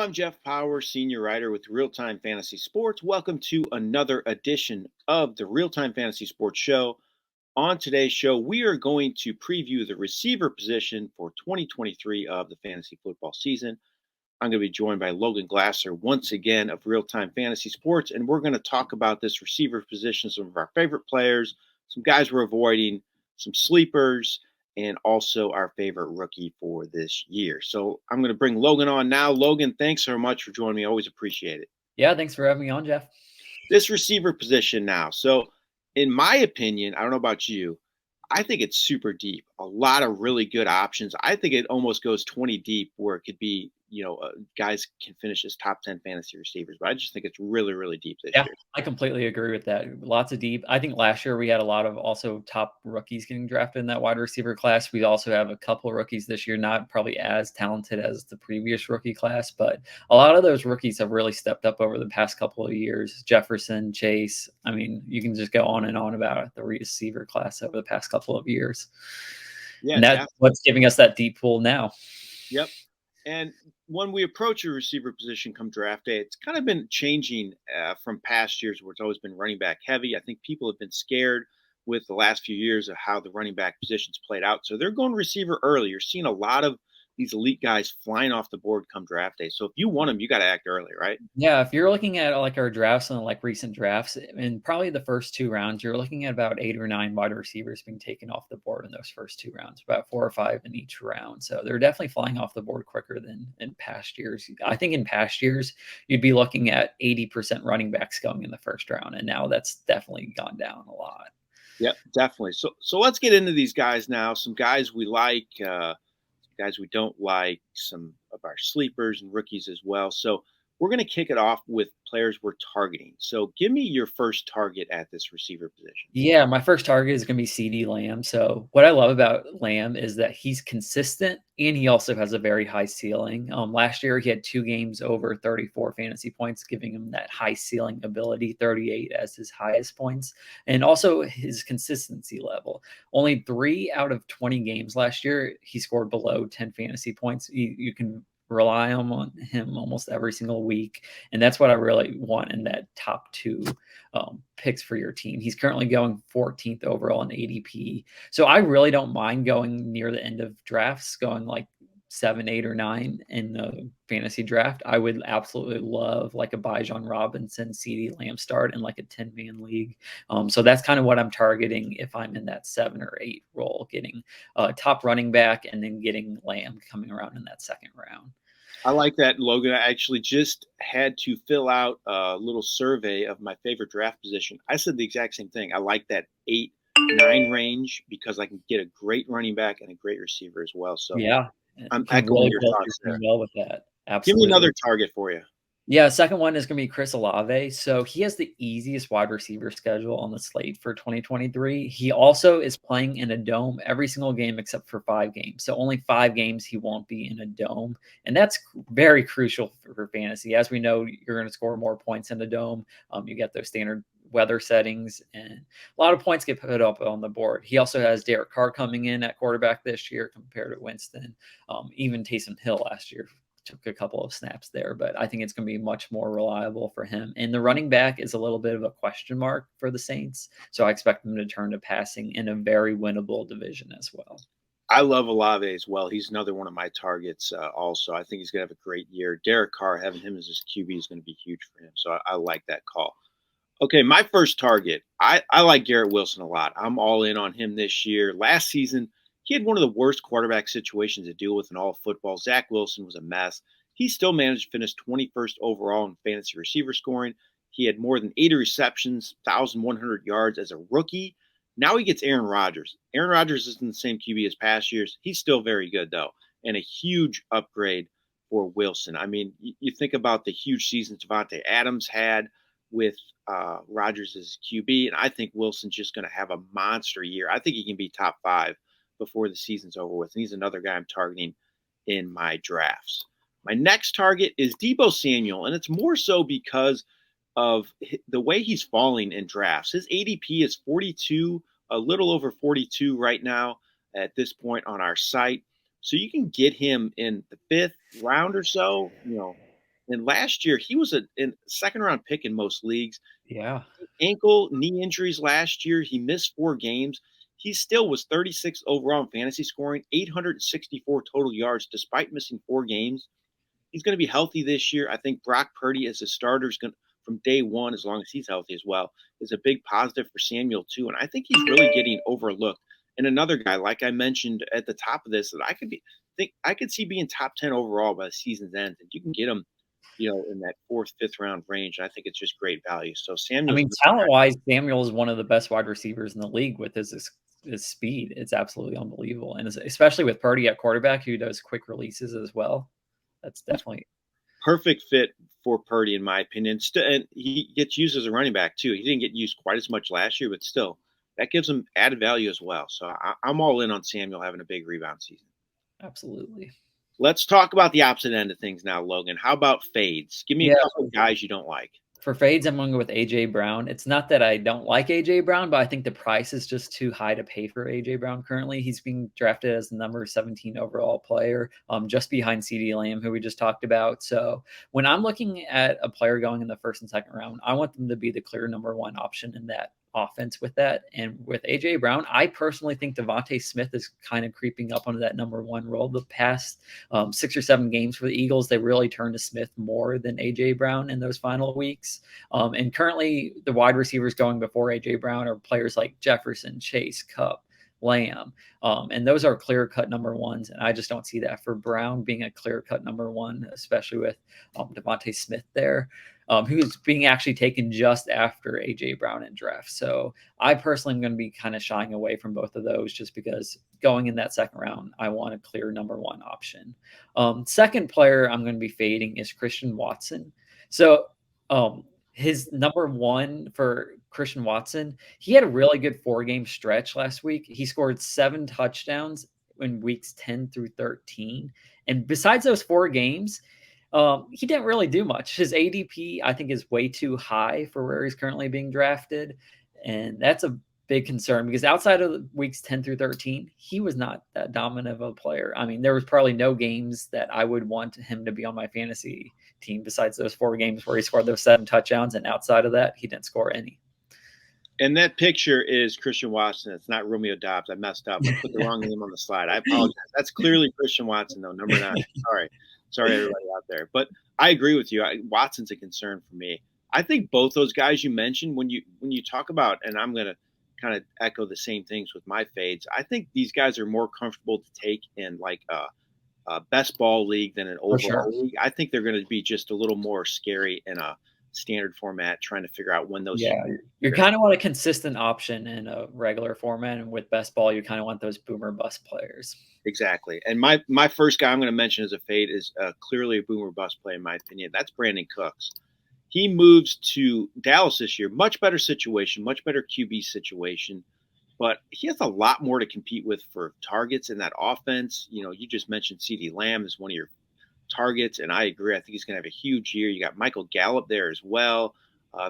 I'm Jeff Power, senior writer with Real Time Fantasy Sports. Welcome to another edition of the Real Time Fantasy Sports Show. On today's show, we are going to preview the receiver position for 2023 of the fantasy football season. I'm going to be joined by Logan Glasser once again of Real Time Fantasy Sports, and we're going to talk about this receiver position, some of our favorite players, some guys we're avoiding, some sleepers, and also our favorite rookie for this year. So I'm going to bring Logan on now. Logan, thanks so much for joining me. Always appreciate it. Yeah, thanks for having me on, Jeff. This receiver position now. So, in my opinion, I don't know about you, I think it's super deep. A lot of really good options. I think it almost goes 20 deep where it could be, guys can finish as top 10 fantasy receivers. But I just think it's really, really deep this Yeah, year. I completely agree with that. Lots of deep. I think last year we had a lot of also top rookies getting drafted in that wide receiver class. We also have a couple of rookies this year, not probably as talented as the previous rookie class, but a lot of those rookies have really stepped up over the past couple of years. Jefferson, Chase. I mean, you can just go on and on about the receiver class over the past couple of years. Yeah, And that's definitely. what's giving us that deep pool now. Yep. And when we approach a receiver position come draft day, it's kind of been changing from past years where it's always been running back heavy. I think people have been scared with the last few years of how the running back positions played out. So they're going receiver early. You're seeing a lot of these elite guys flying off the board come draft day. So if you want them, you got to act early, right? Yeah, if you're looking at like our drafts and like recent drafts, in probably the first two rounds, you're looking at about 8 or 9 wide receivers being taken off the board in those first two rounds, about 4 or 5 in each round. So they're definitely flying off the board quicker than in past years. I think in past years, you'd be looking at 80% running backs going in the first round, and now that's definitely gone down a lot. Yep, definitely. So let's get into these guys now. Some guys we like, some guys we don't like, some of our sleepers and rookies as well. So we're going to kick it off with players we're targeting. So give me your first target at this receiver position. Yeah, my first target is gonna be CD Lamb. So what I love about Lamb is that he's consistent and he also has a very high ceiling. Last year he had 2 games over 34 fantasy points, giving him that high ceiling ability, 38 as his highest points, and also his consistency level. Only 3 out of 20 games last year he scored below 10 fantasy points. You can rely on him almost every single week, and that's what I really want in that top two picks for your team. He's currently going 14th overall in ADP. So I really don't mind going near the end of drafts, going like 7, 8, or 9 in the fantasy draft. I would absolutely love like a Bijan Robinson, CD Lamb start in like a 10-man league. So that's kind of what I'm targeting if I'm in that 7 or 8 role, getting top running back and then getting Lamb coming around in that second round. I like that, Logan. I actually just had to fill out a little survey of my favorite draft position. I said the exact same thing. I like that 8, 9 range because I can get a great running back and a great receiver as well. So Yeah, I'm you can echoing really your build your thoughts there. team well with that. Give me Absolutely. another target for you. Yeah, second one is gonna be Chris Olave. So he has the easiest wide receiver schedule on the slate for 2023. He also is playing in a dome every single game except for 5 games. So only 5 games he won't be in a dome, and that's very crucial for fantasy. As we know, you're gonna score more points in a dome. You get those standard weather settings, and a lot of points get put up on the board. He also has Derek Carr coming in at quarterback this year compared to Winston. Even Taysom Hill last year took a couple of snaps there, but I think it's going to be much more reliable for him. And the running back is a little bit of a question mark for the Saints. So I expect them to turn to passing in a very winnable division as well. I love Olave as well. He's another one of my targets. Also, I think he's going to have a great year. Derek Carr, having him as his QB is going to be huge for him. So I like that call. Okay, my first target. I like Garrett Wilson a lot. I'm all in on him this year. Last season, he had one of the worst quarterback situations to deal with in all of football. Zach Wilson was a mess. He still managed to finish 21st overall in fantasy receiver scoring. He had more than 80 receptions, 1,100 yards as a rookie. Now he gets Aaron Rodgers. Aaron Rodgers isn't the same QB as past years. He's still very good, though, and a huge upgrade for Wilson. I mean, you think about the huge season Davante Adams had with Rodgers as QB, and I think Wilson's just going to have a monster year. I think he can be top 5 before the season's over with. And he's another guy I'm targeting in my drafts. My next target is Deebo Samuel, and it's more so because of the way he's falling in drafts. His ADP is 42, a little over 42 right now at this point on our site. So you can get him in the 5th round or so, And last year, he was a second round pick in most leagues. Yeah. Ankle, knee injuries last year. He missed 4 games. He still was 36th overall in fantasy scoring, 864 total yards despite missing 4 games. He's going to be healthy this year. I think Brock Purdy as a starter is going from day one, as long as he's healthy as well, is a big positive for Samuel too. And I think he's really getting overlooked. And another guy, like I mentioned at the top of this, that I could see being top 10 overall by the season's end. And you can get him, in that fourth, fifth round range. I think it's just great value. So I Samuel's mean, talent-wise, Samuel is one of the best wide receivers in the league with his speed. It's absolutely unbelievable, and especially with Purdy at quarterback, who does quick releases as well. That's definitely perfect fit for Purdy, in my opinion. And he gets used as a running back too. He didn't get used quite as much last year, but still, that gives him added value as well. So I'm all in on Samuel having a big rebound season. absolutely. Let's talk about the opposite end of things now, Logan. How about fades? Give me a couple of guys you don't like. For fades, I'm going to go with A.J. Brown. It's not that I don't like A.J. Brown, but I think the price is just too high to pay for A.J. Brown currently. He's being drafted as the number 17 overall player, just behind CeeDee Lamb, who we just talked about. So when I'm looking at a player going in the first and second round, I want them to be the clear number one option in that offense with that. And with A.J. Brown, I personally think DeVonta Smith is kind of creeping up onto that number one role. The past 6 or 7 games for the Eagles, they really turned to Smith more than A.J. Brown in those final weeks. And currently, the wide receivers going before A.J. Brown are players like Jefferson, Chase, Kupp, Lamb. And those are clear-cut number ones. And I just don't see that for Brown being a clear-cut number one, especially with DeVonta Smith there, who's being actually taken just after A.J. Brown in draft. So I personally am going to be kind of shying away from both of those just because going in that second round, I want a clear number one option. Second player I'm going to be fading is Christian Watson. So his number one for Christian Watson, he had a really good 4-game stretch last week. He scored 7 touchdowns in weeks 10 through 13. And besides those 4 games, he didn't really do much. His ADP, I think, is way too high for where he's currently being drafted. And that's a big concern because outside of weeks 10 through 13, he was not that dominant of a player. I mean, there was probably no games that I would want him to be on my fantasy team besides those 4 games where he scored those 7 touchdowns. And outside of that, he didn't score any. And that picture is Christian Watson. It's not Romeo Dobbs. I messed up. I put the wrong name on the slide. I apologize. That's clearly Christian Watson, though, number 9. Sorry, everybody out there. But I agree with you. Watson's a concern for me. I think both those guys you mentioned, when you talk about, and I'm going to kind of echo the same things with my fades, I think these guys are more comfortable to take in like a best ball league than an overall league. I think they're going to be just a little more scary in a standard format, trying to figure out when those. Yeah, you kind of want a consistent option in a regular format, and with best ball, you kind of want those boomer bust players. Exactly. And my first guy I'm going to mention as a fade is clearly a boomer bust play, in my opinion. That's Brandon Cooks. He moves to Dallas this year. Much better situation, much better QB situation. But he has a lot more to compete with for targets in that offense. You just mentioned CeeDee Lamb is one of your targets, and I agree. I think he's going to have a huge year. You got Michael Gallup there as well.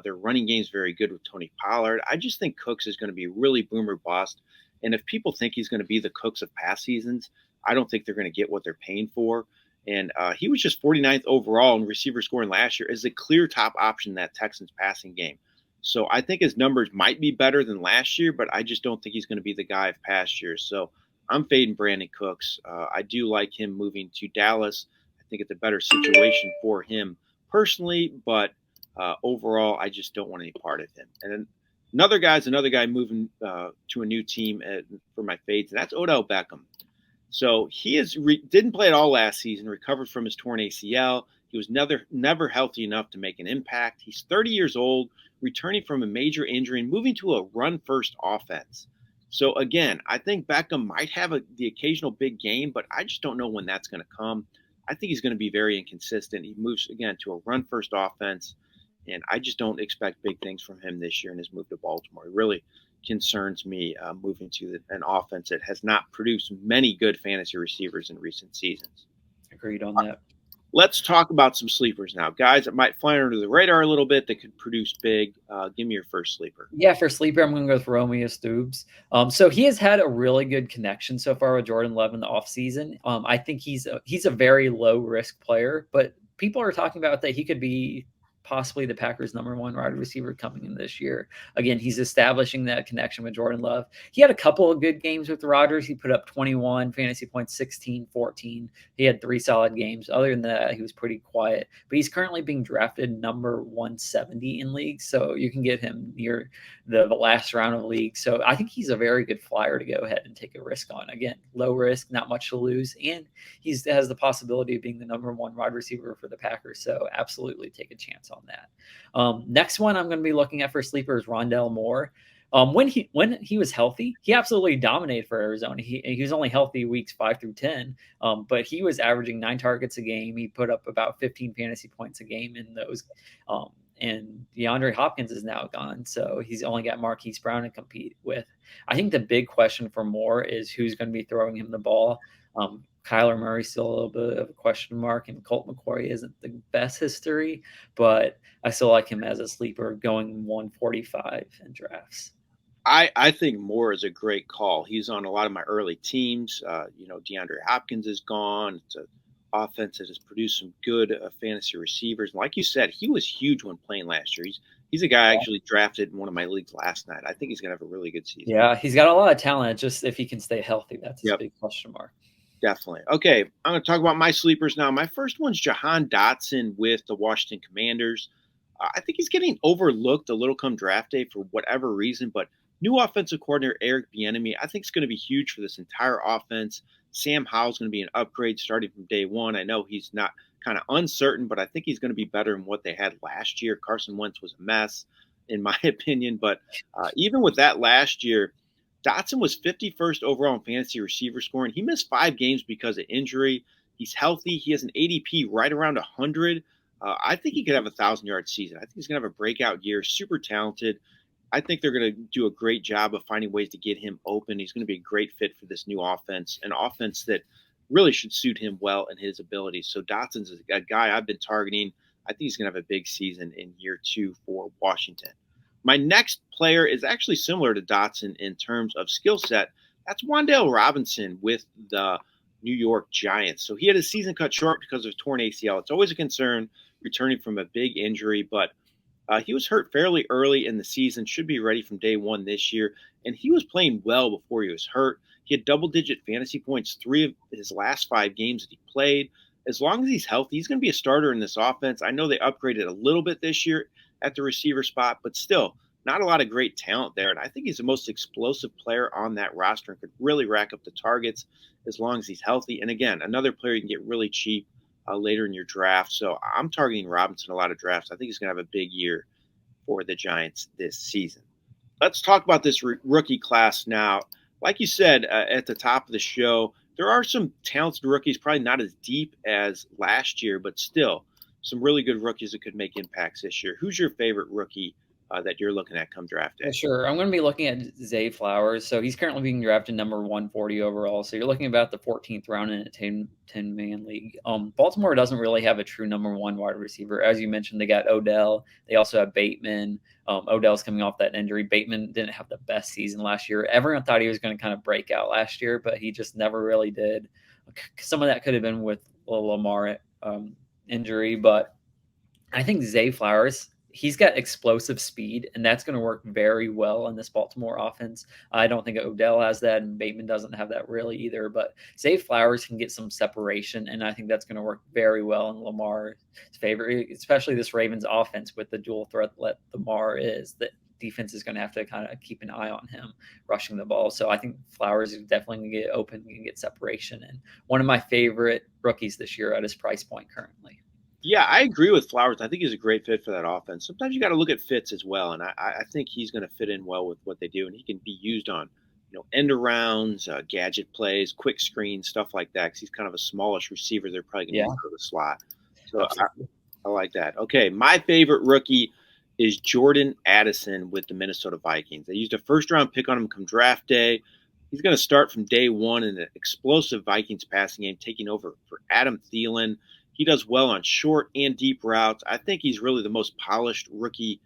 Their running game is very good with Tony Pollard. I just think Cooks is going to be really boomer bust. And if people think he's going to be the Cooks of past seasons, I don't think they're going to get what they're paying for. And he was just 49th overall in receiver scoring last year as a clear top option in that Texans passing game. So I think his numbers might be better than last year, but I just don't think he's going to be the guy of past years. So I'm fading Brandon Cooks. I do like him moving to Dallas. I think it's a better situation for him personally, but overall, I just don't want any part of him. And then another guy moving to a new team for my fades, and that's Odell Beckham. So he didn't play at all last season, recovered from his torn ACL. He was never healthy enough to make an impact. He's 30 years old, returning from a major injury and moving to a run-first offense. So again, I think Beckham might have the occasional big game, but I just don't know when that's going to come. I think he's going to be very inconsistent. He moves, again, to a run-first offense, and I just don't expect big things from him this year in his move to Baltimore. It really concerns me moving to an offense that has not produced many good fantasy receivers in recent seasons. Agreed on that. Let's talk about some sleepers now. Guys that might fly under the radar a little bit that could produce big. Give me your first sleeper. Yeah, for sleeper, I'm going to go with Romeo Doubs. So he has had a really good connection so far with Jordan Love in the offseason. I think he's a very low-risk player, but people are talking about that he could be possibly the Packers' number one wide receiver coming in this year. Again, he's establishing that connection with Jordan Love. He had a couple of good games with Rodgers. He put up 21 fantasy points, 16, 14. He had 3 solid games. Other than that, he was pretty quiet. But he's currently being drafted number 170 in leagues, so you can get him near the last round of league. So I think he's a very good flyer to go ahead and take a risk on. Again, low risk, not much to lose, and has the possibility of being the number one wide receiver for the Packers. So absolutely take a chance on that. Next one I'm going to be looking at for sleeper is Rondale Moore. When he was healthy, he absolutely dominated for Arizona. He was only healthy weeks 5 through 10, but he was averaging 9 targets a game. He put up about 15 fantasy points a game in those. And DeAndre Hopkins is now gone, so he's only got Marquise Brown to compete with. I think the big question for Moore is who's going to be throwing him the ball. Kyler Murray's still a little bit of a question mark, and Colt McCoy isn't the best history, but I still like him as a sleeper going 145 in drafts. I think Moore is a great call. He's on a lot of my early teams. DeAndre Hopkins is gone. It's an offense that has produced some good fantasy receivers. And like you said, he was huge when playing last year. He's a guy I actually drafted in one of my leagues last night. I think he's going to have a really good season. Yeah, he's got a lot of talent. Just if he can stay healthy, that's his big question mark. Definitely. Okay, I'm going to talk about my sleepers now. My first one's Jahan Dotson with the Washington Commanders. I think he's getting overlooked a little come draft day for whatever reason, but new offensive coordinator Eric Bieniemy, I think, is going to be huge for this entire offense. Sam Howell's going to be an upgrade starting from day one. I know he's not kind of uncertain, but I think he's going to be better than what they had last year. Carson Wentz was a mess, in my opinion, but even with that last year, Dotson was 51st overall in fantasy receiver scoring. He missed 5 games because of injury. He's healthy. He has an ADP right around 100. I think he could have a 1,000-yard season. I think he's going to have a breakout year. Super talented. I think they're going to do a great job of finding ways to get him open. He's going to be a great fit for this new offense, an offense that really should suit him well and his abilities. So Dotson's a guy I've been targeting. I think he's going to have a big season in year 2 for Washington. My next player is actually similar to Dotson in terms of skill set. That's Wan'Dale Robinson with the New York Giants. So he had his season cut short because of torn ACL. It's always a concern returning from a big injury, but he was hurt fairly early in the season, should be ready from day one this year, and he was playing well before he was hurt. He had double-digit fantasy points 3 of his last 5 games that he played. As long as he's healthy, he's going to be a starter in this offense. I know they upgraded a little bit this year at the receiver spot, but still not a lot of great talent there. And I think he's the most explosive player on that roster and could really rack up the targets as long as he's healthy. And again, another player you can get really cheap later in your draft. So I'm targeting Robinson a lot of drafts. I think he's going to have a big year for the Giants this season. Let's talk about this rookie class now. Like you said at the top of the show, there are some talented rookies, probably not as deep as last year, but still some really good rookies that could make impacts this year. Who's your favorite rookie that you're looking at come draft day? Sure. I'm going to be looking at Zay Flowers. So he's currently being drafted number 140 overall. So you're looking about the 14th round in a 10-man league. Baltimore doesn't really have a true number 1 wide receiver. As you mentioned, they got Odell. They also have Bateman. Odell's coming off that injury. Bateman didn't have the best season last year. Everyone thought he was going to kind of break out last year, but he just never really did. Some of that could have been with the Lamar injury, but I think Zay Flowers, he's got explosive speed, and that's going to work very well in this Baltimore offense. I don't think Odell has that, and Bateman doesn't have that really either. But Zay Flowers can get some separation, and I think that's going to work very well in Lamar's favor, especially this Ravens offense with the dual threat that Lamar is. The defense is going to have to kind of keep an eye on him rushing the ball. So I think Flowers is definitely going to get open and get separation, and one of my favorite rookies this year at his price point currently. Yeah, I agree with Flowers. I think he's a great fit for that offense. Sometimes you got to look at fits as well, and I think he's going to fit in well with what they do, and he can be used on, end arounds, gadget plays, quick screens, stuff like that. Because he's kind of a smallish receiver, they're probably going to use for the slot. So I like that. Okay, my favorite rookie is Jordan Addison with the Minnesota Vikings. They used a first-round pick on him come draft day. He's going to start from day one in an explosive Vikings passing game, taking over for Adam Thielen. He does well on short and deep routes. I think he's really the most polished rookie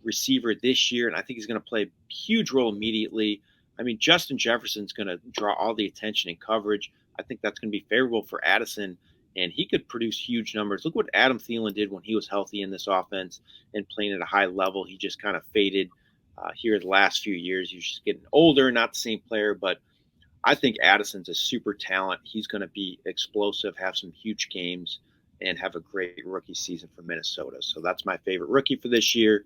receiver this year, and I think he's going to play a huge role immediately. I mean, Justin Jefferson's going to draw all the attention and coverage. I think that's going to be favorable for Addison and he could produce huge numbers. Look what Adam Thielen did when he was healthy in this offense and playing at a high level. He just kind of faded here the last few years. He's just getting older, not the same player, but I think Addison's a super talent. He's going to be explosive, have some huge games, and have a great rookie season for Minnesota. So that's my favorite rookie for this year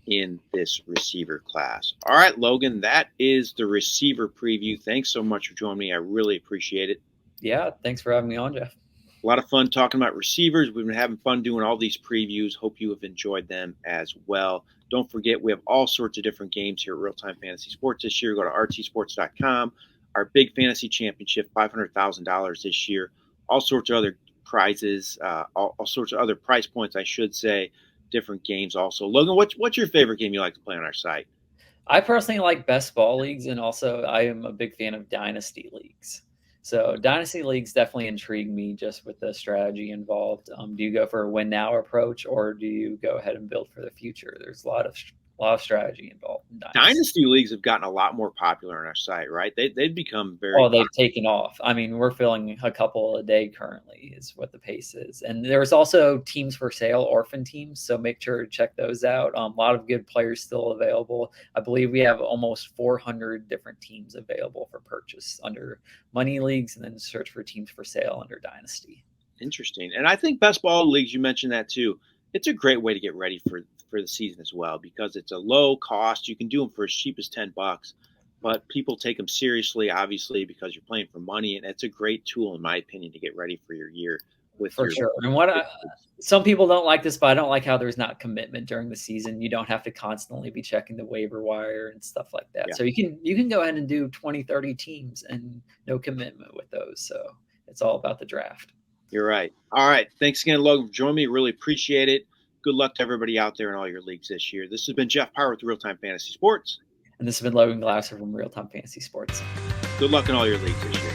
in this receiver class. All right, Logan, that is the receiver preview. Thanks so much for joining me. I really appreciate it. Yeah, thanks for having me on, Jeff. A lot of fun talking about receivers. We've been having fun doing all these previews. Hope you have enjoyed them as well. Don't forget, we have all sorts of different games here at Real Time Fantasy Sports this year. Go to rtsports.com. Our big fantasy championship, $500,000 this year. All sorts of other prizes, all sorts of other price points, I should say. Different games also. Logan, what's your favorite game you like to play on our site? I personally like best ball leagues, and also I am a big fan of dynasty leagues. So dynasty leagues definitely intrigue me just with the strategy involved. Do you go for a win now approach, or do you go ahead and build for the future? There's a lot of strategy involved in dynasty leagues have gotten a lot more popular on our site, right? They've become very well, they've taken off. I mean, we're filling a couple a day currently is what the pace is. And there's also teams for sale, orphan teams. So make sure to check those out. A lot of good players still available. I believe we have almost 400 different teams available for purchase under money leagues, and then search for teams for sale under dynasty. Interesting. And I think best ball leagues, you mentioned that too. It's a great way to get ready for the season as well, because it's a low cost. You can do them for as cheap as $10, but people take them seriously, obviously, because you're playing for money. And it's a great tool, in my opinion, to get ready for your year. For sure. And some people don't like this, but I don't like how there's not commitment during the season. You don't have to constantly be checking the waiver wire and stuff like that. Yeah. So you can go ahead and do 20, 30 teams and no commitment with those. So it's all about the draft. You're right. All right. Thanks again, Logan, for joining me. Really appreciate it. Good luck to everybody out there in all your leagues this year. This has been Jeff Power with Real Time Fantasy Sports. And this has been Logan Glasser from Real Time Fantasy Sports. Good luck in all your leagues this year.